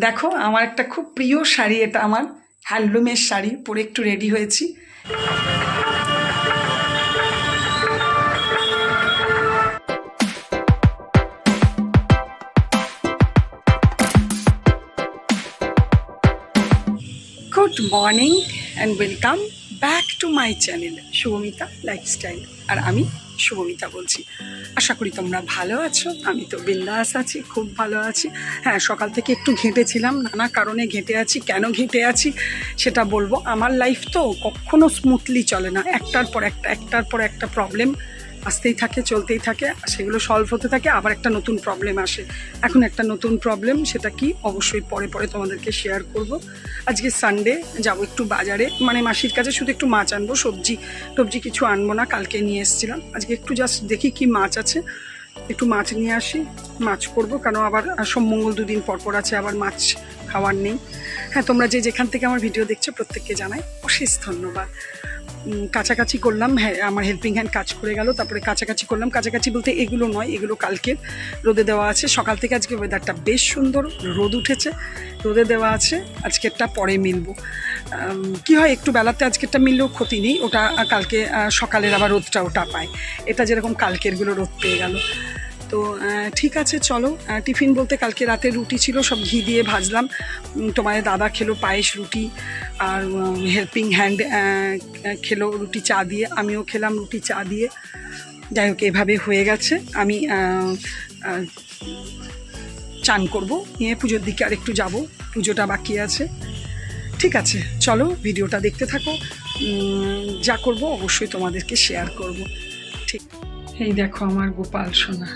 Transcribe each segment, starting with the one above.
দেখো আমার একটা খুব প্রিয় শাড়ি, এটা আমার হ্যান্ডলুমের শাড়ি, পরে একটু রেডি হয়েছি। Good morning and welcome back to my channel Shubhamita lifestyle. আর আমি শুভমিতা বলছি। আশা করি তোমরা ভালো আছো। আমি তো বিন্দাস আছি, খুব ভালো আছি। হ্যাঁ, সকাল থেকে একটু ঘেঁটেছিলাম, নানা কারণে ঘেঁটে আছি। কেন ঘেঁটে আছি সেটা বলবো। আমার লাইফ তো কখনো স্মুথলি চলে না, একটার পর একটা প্রবলেম আসতেই থাকে, চলতেই থাকে, সেগুলো সলভ হতে থাকে, আবার একটা নতুন প্রবলেম আসে। এখন একটা নতুন প্রবলেম, সেটা কি অবশ্যই পরে তোমাদেরকে শেয়ার করব। আজকে সানডে, যাবো একটু বাজারে, মানে মাসির কাছে, শুধু একটু মাছ আনবো, সবজি কিছু আনবো না, কালকে নিয়ে এসেছিলাম। আজকে একটু জাস্ট দেখি কি মাছ আছে, একটু মাছ নিয়ে আসি, মাছ করবো। কেন আবার সোম মঙ্গল দুদিন পর আছে, আবার মাছ খাওয়ার নেই। হ্যাঁ, তোমরা যেখান থেকে আমার ভিডিও দেখছো প্রত্যেককে জানাই অশেষ ধন্যবাদ। কাছাকাছি করলাম, হ্যাঁ আমার হেল্পিং হ্যান্ড কাজ করে গেল, তারপরে কাছাকাছি করলাম। কাছাকাছি বলতে এগুলো নয়, এগুলো কালকে রোদে দেওয়া আছে। সকাল থেকে আজকে ওয়েদারটা বেশ সুন্দর, রোদ উঠেছে, রোদে দেওয়া আছে। আজকেরটা পরে মিলবো। কি হয়, একটু বেলাতে আজকেরটা মিললেও ক্ষতি নেই, ওটা কালকে সকালের আবার রোদটা ওটা পায়। এটা যেরকম কালকেরগুলো রোদ পেয়ে গেল। তো ঠিক আছে, চলো। টিফিন বলতে কালকে রাতে রুটি ছিল, সব ঘি দিয়ে ভাজলাম। তোমার দাদা খেলো পায়েস রুটি, আর হেল্পিং হ্যান্ড খেলো রুটি চা দিয়ে, আমিও খেলাম রুটি চা দিয়ে। যাই হোক, এভাবে হয়ে গেছে। আমি চান করব, নিয়ে পুজোর দিকে আর একটু যাবো, পুজোটা বাকি আছে। ঠিক আছে, চলো ভিডিওটা দেখতে থাকো। যা করব অবশ্যই তোমাদেরকে শেয়ার করব। ঠিক, এই দেখো আমার গোপাল সোনা।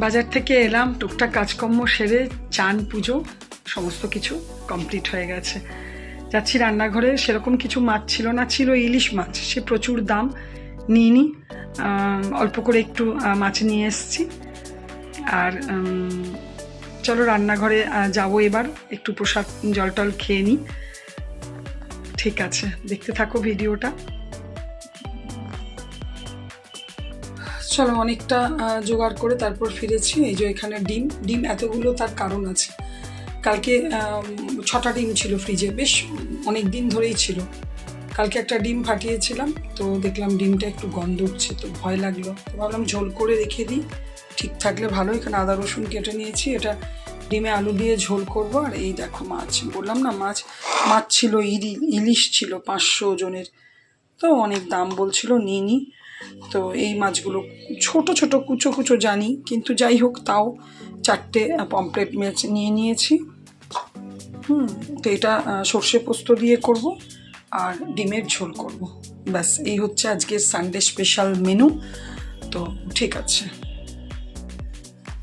বাজার থেকে এলাম, টুকটাক কাজকর্ম সেরে, চান পুজো সমস্ত কিছু কমপ্লিট হয়ে গেছে। যাচ্ছি রান্নাঘরে। সেরকম কিছু মাছ ছিল না, ছিল ইলিশ মাছ, সে প্রচুর দাম, নিইনি। অল্প করে একটু মাছ নিয়ে এসেছি। আর চলো রান্নাঘরে যাবো এবার, একটু প্রসাদ জল টল খেয়ে নিই। ঠিক আছে, দেখতে থাকো ভিডিওটা। চলো, অনেকটা জোগাড় করে তারপর ফিরেছি। এই যে এখানে ডিম এতগুলো, তার কারণ আছে। কালকে 6টা ডিম ছিল ফ্রিজে, বেশ অনেক দিন ধরেই ছিল। কালকে একটা ডিম ফাটিয়েছিলাম, তো দেখলাম ডিমটা একটু গন্ধ উঠছে, তো ভয় লাগলো, তো ভাবলাম ঝোল করে রেখে দিই, ঠিক থাকলে ভালো। এখানে আদা রসুন কেটে নিয়েছি, এটা ডিমে আলু দিয়ে ঝোল করব। আর এই দেখো মাছ, বললাম না মাছ ছিল, ইলিশ ছিল 500 ওজনের, তো অনেক দাম বলছিল, নিইনি। তো এই মাছগুলো ছোট ছোট কুচো জানি, কিন্তু যাই হোক, তাও 4টে পমফ্রেট মাছ নিয়ে নিয়েছি। তো এটা সর্ষে পোস্ত দিয়ে করব আর ডিমের ঝোল করব। ব্যাস, এই হচ্ছে আজকের সানডে স্পেশাল মেনু। তো ঠিক আছে,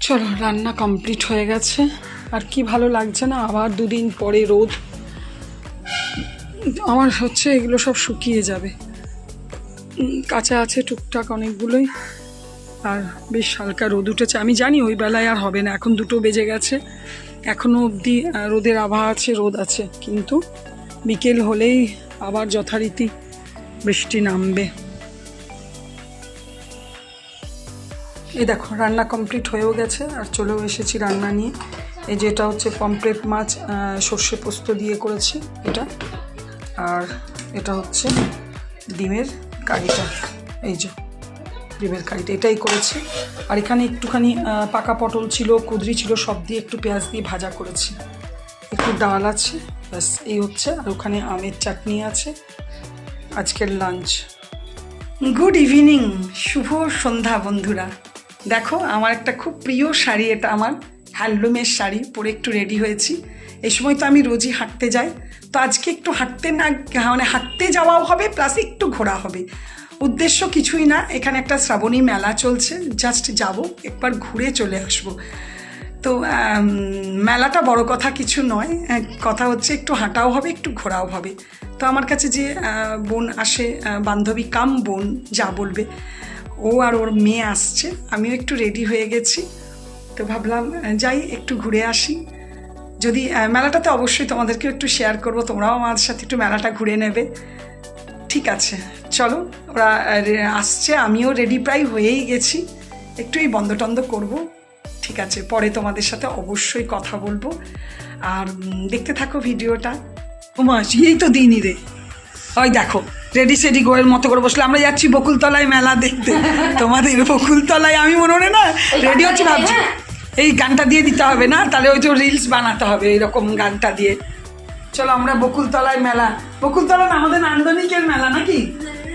চলো রান্না কমপ্লিট হয়ে গেছে। আর কি ভালো লাগছে না, আবার 2 দিন পরে রোদ। আমার হচ্ছে এগুলো সব শুকিয়ে যাবে, কাঁচা আছে টুকটাক অনেকগুলোই, আর বেশ হালকা রোদ উঠেছে। আমি জানি ওই বেলায় আর হবে না, এখন 2টো বেজে গেছে, এখনও অবধি রোদের আভা আছে, রোদ আছে, কিন্তু বিকেল হলেই আবার যথারীতি বৃষ্টি নামবে। এই দেখো রান্না কমপ্লিট হয়েও গেছে, আর চলেও এসেছি রান্না নিয়ে। এই যে এটা হচ্ছে পমফ্রেট মাছ, সর্ষে পোস্ত দিয়ে করেছি এটা। আর এটা হচ্ছে ডিমের কারিটা, এই যে ডিমের কারিটা এটাই করেছি। আর এখানে একটুখানি পাকা পটল ছিল, কুঁদরি ছিল, সব দিয়ে একটু পেঁয়াজ দিয়ে ভাজা করেছি। একটু ডাল আছে, ব্যাস এই হচ্ছে। আর ওখানে আমের চাটনি আছে। আজকের লাঞ্চ। গুড ইভিনিং, শুভ সন্ধ্যা বন্ধুরা। দেখো আমার একটা খুব প্রিয় শাড়ি, এটা আমার হ্যান্ডলুমের শাড়ি, পরে একটু রেডি হয়েছি। এই সময় তো আমি রোজই হাঁটতে যাই, তো আজকে একটু হাঁটতে যাওয়াও হবে, প্লাস একটু ঘোরা হবে। উদ্দেশ্য কিছুই না, এখানে একটা শ্রাবণী মেলা চলছে, জাস্ট যাব, একবার ঘুরে চলে আসবো। তো মেলাটা বড় কথা কিছু নয়, কথা হচ্ছে একটু হাঁটাও হবে, একটু ঘোরাও হবে। তো আমার কাছে যে বোন আসে, বান্ধবী কাম বোন যা বলবে, ও আর ওর মেয়ে আসছে, আমিও একটু রেডি হয়ে গেছি। তো ভাবলাম যাই একটু ঘুরে আসি। যদি মেলাটাতে অবশ্যই তোমাদেরকেও একটু শেয়ার করব, তোমরাও আমার সাথে একটু মেলাটা ঘুরে নেবে। ঠিক আছে, চলো, ওরা আসছে, আমিও রেডি প্রায় হয়েই গেছি। একটুই বন্ধ টন্ধ করবো। ঠিক আছে, পরে তোমাদের সাথে অবশ্যই কথা বলবো। আর দেখতে থাকো ভিডিওটা। উমাস এই তো দিনই রে, ওই দেখো রেডি সেডি গোয়ের মতো করে বসলে। আমরা যাচ্ছি বকুলতলায় মেলা দেখতে। তোমাদের বকুলতলায় আমি মনে হয় না রেডি হচ্ছি, ভাবছি এই গানটা দিয়ে দিতে হবে না, তাহলে ওই তো রিলস বানাতে হবে এইরকম গানটা দিয়ে। চলো আমরা বকুলতলায় মেলা, বকুলতলা না আমাদের নান্দনিকের মেলা নাকি,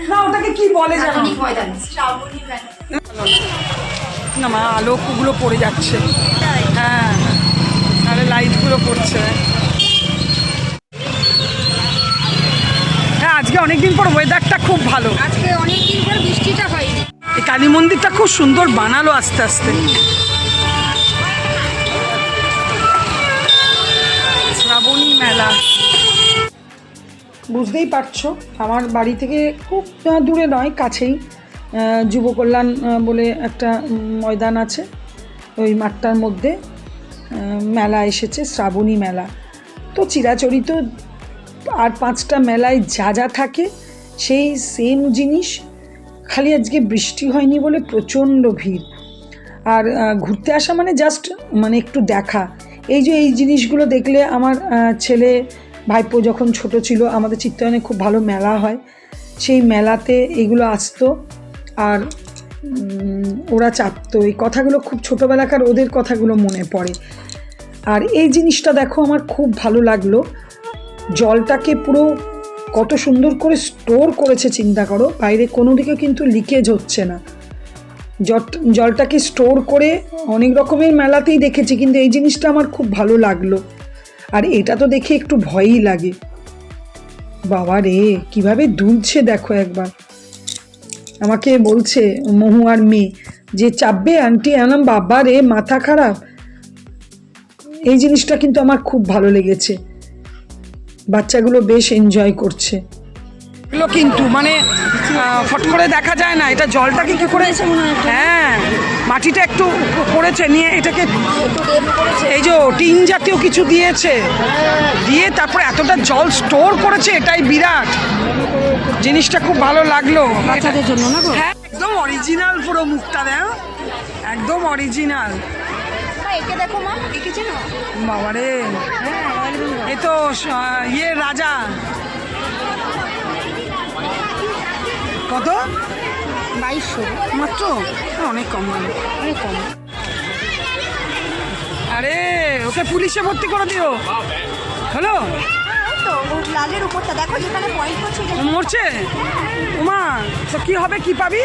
না ওটাকে কি বলে জানো? না মা আলোকগুলো পড়ে যাচ্ছে, হ্যাঁ তাহলে লাইটগুলো পড়ছে। হ্যাঁ আজকে অনেকদিন পর ওয়েদারটা খুব ভালো, আজকে অনেকদিন পর বৃষ্টিটা হয়নি। এই কালী মন্দিরটা খুব সুন্দর বানালো আস্তে আস্তে। শ্রাবণী মেলা, বুঝতেই পারছো আমার বাড়ি থেকে খুব দূরে নয়, কাছেই যুব কল্যাণ বলে একটা ময়দান আছে, ওই মাঠটার মধ্যে মেলা এসেছে, শ্রাবণী মেলা। তো চিরাচরিত আর 5টা মেলায় যা যা থাকে সেই সেম জিনিস, খালি আজকে বৃষ্টি হয়নি বলে প্রচণ্ড ভিড়। আর ঘুরতে আসা মানে জাস্ট মানে একটু দেখা। এই যে এই জিনিসগুলো দেখলে আমার ছেলে ভাইপো যখন ছোট ছিল, আমাদের চিত্তায়নে খুব ভালো মেলা হয়, সেই মেলাতে এগুলো আসতো আর ওরা চাপতো। এই কথাগুলো খুব ছোটোবেলাকার ওদের কথাগুলো মনে পড়ে। আর এই জিনিসটা দেখো আমার খুব ভালো লাগলো, জলটাকে পুরো কত সুন্দর করে স্টোর করেছে চিন্তা করো, বাইরে কোনো দিকে কিন্তু লিকেজ হচ্ছে না। জলটাকে স্টোর করে অনেক রকমের মেলাতেই দেখেছি, কিন্তু এই জিনিসটা আমার খুব ভালো লাগলো। আর এটা তো দেখে একটু ভয়ই লাগে, বাবা রে কীভাবে দুলছে দেখো একবার। আমাকে বলছে মহু আর মেয়ে যে চাপবে আন্টি, আনাম বাবা রে মাথা খারাপ। এই জিনিসটা কিন্তু আমার খুব ভালো লেগেছে, বাচ্চাগুলো বেশ এনজয় করছে এগুলো, কিন্তু মানে ফট করে দেখা যায় না এটা জলটাকে কি করে, হ্যাঁ মাটিটা একটু করেছে নিয়ে এটাকে এই যে টিন জাতীয় কিছু দিয়েছে, দিয়ে তারপরে এতটা জল স্টোর করেছে, এটাই বিরাট জিনিসটা, খুব ভালো লাগলো বাচ্চাদের জন্য না। হ্যাঁ একদম অরিজিনাল, পুরো মুখটা দেখ একদম অরিজিনাল। একে দেখো মা, এঁকেছে না বাবারে, এই তো ইয়ে রাজা, কত 2200 মাত্র, অনেক কম, অনেক কম। আরে ওকে পুলিশে ভর্তি করে দিও, হ্যালো তো লালের উপরটা দেখো যেখানে পয়েন্ট করছে, মরছে ওমা, তো কি হবে, কি পাবি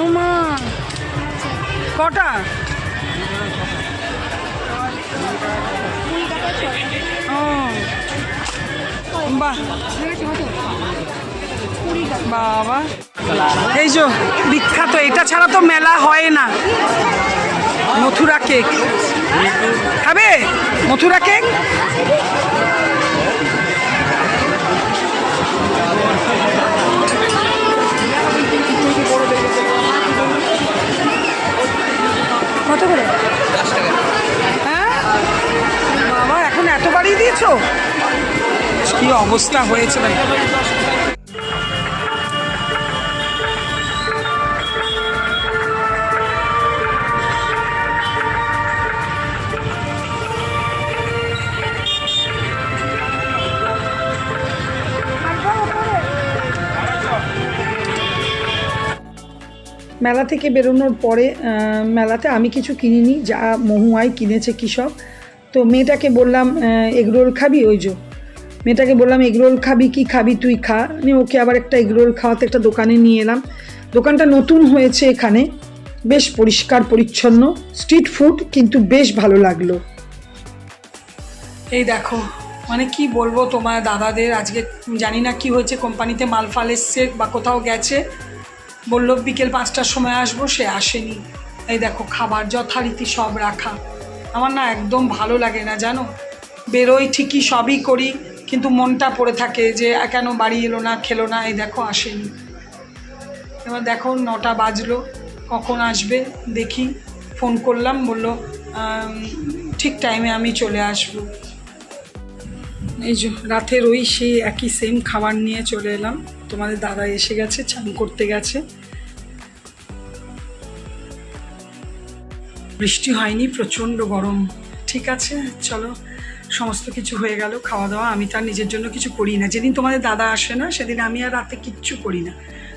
ওমা, কটা ও বাহ, বাবা এই যে বিখ্যাত, এটা ছাড়া তো মেলা হয় না। মথুরা কেক খাবে, মথুরা কেক কত করে? হ্যাঁ বাবা এখন এত বাড়িয়ে দিয়েছো, কি অবস্থা হয়েছে ভাই। মেলা থেকে বেরোনোর পরে মেলাতে আমি কিছু কিনিনি, যা মহুয়াই কিনেছে কী সব। তো মেয়েটাকে বললাম এগরোল খাবি, ওই যে মেয়েটাকে বললাম এগরোল খাবি, কি খাবি তুই খা, আমি ওকে আবার একটা এগরোল খাওয়াতে একটা দোকানে নিয়ে এলাম। দোকানটা নতুন হয়েছে এখানে, বেশ পরিষ্কার পরিচ্ছন্ন, স্ট্রিট ফুড, কিন্তু বেশ ভালো লাগলো। এই দেখো মানে কি বলবো তোমার দাদাদের, আজকে জানি না কি হয়েছে, কোম্পানিতে মাল ফাল এসছে বা কোথাও গেছে, বললো বিকেল 5টার সময় আসবো, সে আসেনি। এই দেখো খাবার যথারীতি সব রাখা, আমার না একদম ভালো লাগে না জানো, বেরোই ঠিকই সবই করি, কিন্তু মনটা পড়ে থাকে যে কেন বাড়ি এলো না, খেলো না। এই দেখো আসেনি, এবার দেখো 9টা বাজলো, কখন আসবে দেখি। ফোন করলাম, বললো ঠিক টাইমে আমি চলে আসবো। এই যে রাতের ওই সেই একই সেম খাবার নিয়ে চলে এলাম। তোমাদের দাদা এসে গেছে, চান করতে গেছে। বৃষ্টি হয়নি, প্রচণ্ড গরম। ঠিক আছে, চলো, সমস্ত কিছু হয়ে গেল, খাওয়া দাওয়া। আমি তার নিজের জন্য কিছু করি না। যেদিন তোমাদের দাদা আসে না সেদিন আমি আর রাতে কিচ্ছু করি না।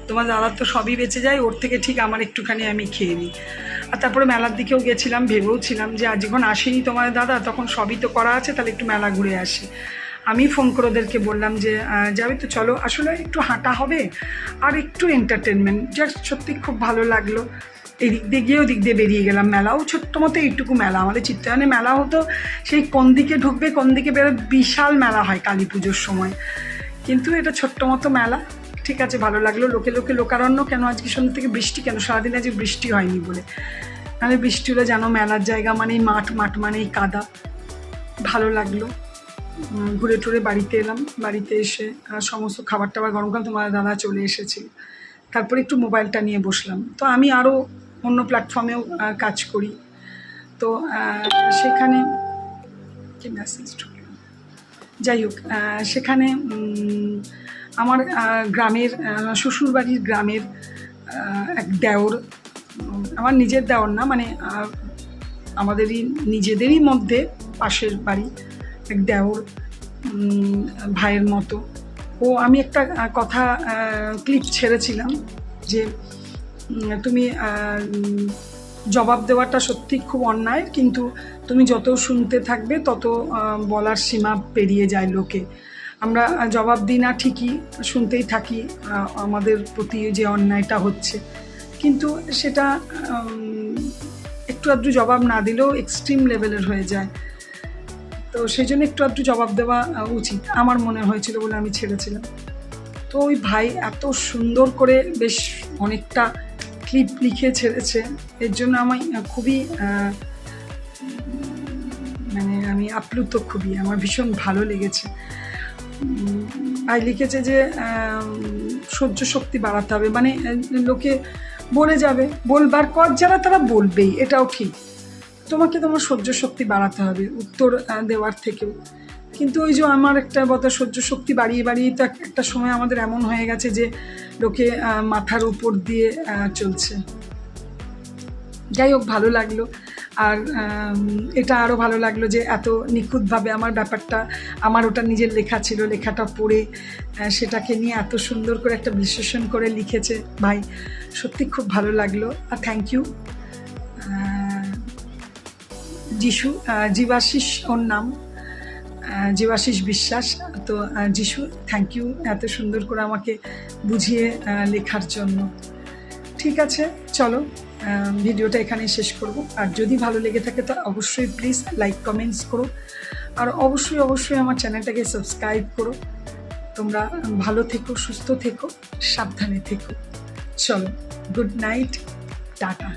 তোমার দাদার তো সবই বেঁচে যায়, ওর থেকে ঠিক আমার একটুখানি আমি খেয়ে নিই। আর তারপরে মেলার দিকেও গেছিলাম, ভেবেও ছিলাম যে আজ যখন আসেনি তোমার দাদা, তখন সবই তো করা আছে, তাহলে একটু মেলা ঘুরে আসি। আমি ফোন করে ওদেরকে বললাম যে যাবে তো, চলো। আসলে একটু হাঁটা হবে আর একটু এন্টারটেনমেন্ট, যা সত্যি খুব ভালো লাগলো। এদিক দিয়ে গিয়ে ওদিক দিয়ে বেরিয়ে গেলাম। মেলাও ছোট্ট মতো এইটুকু মেলা। আমাদের চিত্রায়নে মেলা হতো, সেই কোন দিকে ঢুকবে কোন দিকে বেরো, বিশাল মেলা হয় কালী পুজোর সময়। কিন্তু এটা ছোট্ট মতো মেলা, ঠিক আছে, ভালো লাগলো। লোকে লোকে লোকারণ্য কেন, আজকে সন্ধ্যা থেকে বৃষ্টি কেন, সারাদিন আজকে বৃষ্টি হয়নি বলে। নাহলে বৃষ্টি হলে জানো মেলার জায়গা মানেই মাঠ, মাঠ মানেই কাদা। ভালো লাগলো। ঘুরে টুরে বাড়িতে এলাম। বাড়িতে এসে সমস্ত খাবার টাবার গরমকাল তোমার দাদা চলে এসেছিল। তারপরে একটু মোবাইলটা নিয়ে বসলাম। তো আমি আরও অন্য প্ল্যাটফর্মেও কাজ করি। তো সেখানে কি মেসেজ ঢুকলো, যাই হোক, সেখানে আমার গ্রামের শ্বশুরবাড়ির গ্রামের এক দেওর, আমার নিজের দেওর না, মানে আমাদেরই নিজেদেরই মধ্যে পাশের বাড়ি এক দেওর, ভাইয়ের মতো। ও, আমি একটা কথা ক্লিপ ছেড়েছিলাম যে তুমি জবাব দেওয়াটা সত্যি খুব অন্যায়, কিন্তু তুমি যত শুনতে থাকবে তত বলার সীমা পেরিয়ে যায় লোকে। আমরা জবাব দিই না ঠিকই, শুনতেই থাকি আমাদের প্রতি যে অন্যায়টা হচ্ছে, কিন্তু সেটা একটু আধটু জবাব না দিলেও এক্সট্রিম লেভেলের হয়ে যায়। তো সেই জন্য একটু আধটু জবাব দেওয়া উচিত আমার মনে হয়েছিল বলে আমি ছেড়েছিলাম। তো ওই ভাই এত সুন্দর করে বেশ অনেকটা ক্লিপ লিখে ছেড়েছে, এর জন্য আমি খুবই মানে আমি আপ্লুত, খুবই আমার ভীষণ ভালো লেগেছে। ভাই লিখেছে যে সহ্য শক্তি বাড়াতে হবে, মানে লোকে বলে যাবে, বলবার পর যারা তারা বলবেই, এটাও ঠিক। তোমাকে তোমার সহ্য শক্তি বাড়াতে হবে উত্তর দেওয়ার থেকেও। কিন্তু ওই যে আমার একটা কথা, সহ্য শক্তি বাড়িয়ে বাড়িয়ে তো একটা সময় আমাদের এমন হয়ে গেছে যে লোকে মাথার উপর দিয়ে চলছে। যাই হোক, ভালো লাগলো। আর এটা আরও ভালো লাগলো যে এত নিখুঁতভাবে আমার ব্যাপারটা, আমার ওটা নিজের লেখা ছিল, লেখাটা পড়ে সেটাকে নিয়ে এত সুন্দর করে একটা বিশ্লেষণ করে লিখেছে ভাই, সত্যি খুব ভালো লাগলো। আর থ্যাংক ইউ যিশু, জীবাশিস ওর নাম, জীবাশিস বিশ্বাস। তো যিশু, থ্যাংক ইউ এত সুন্দর করে আমাকে বুঝিয়ে লেখার জন্য। ঠিক আছে, চলো ভিডিওটা এখানেই শেষ করব। আর যদি ভালো লেগে থাকে তো অবশ্যই প্লিজ লাইক কমেন্টস করো, আর অবশ্যই অবশ্যই আমার চ্যানেলটাকে সাবস্ক্রাইব করো। তোমরা ভালো থেকো, সুস্থ থেকো, সাবধানে থেকো। চলো, গুড নাইট, টাটা।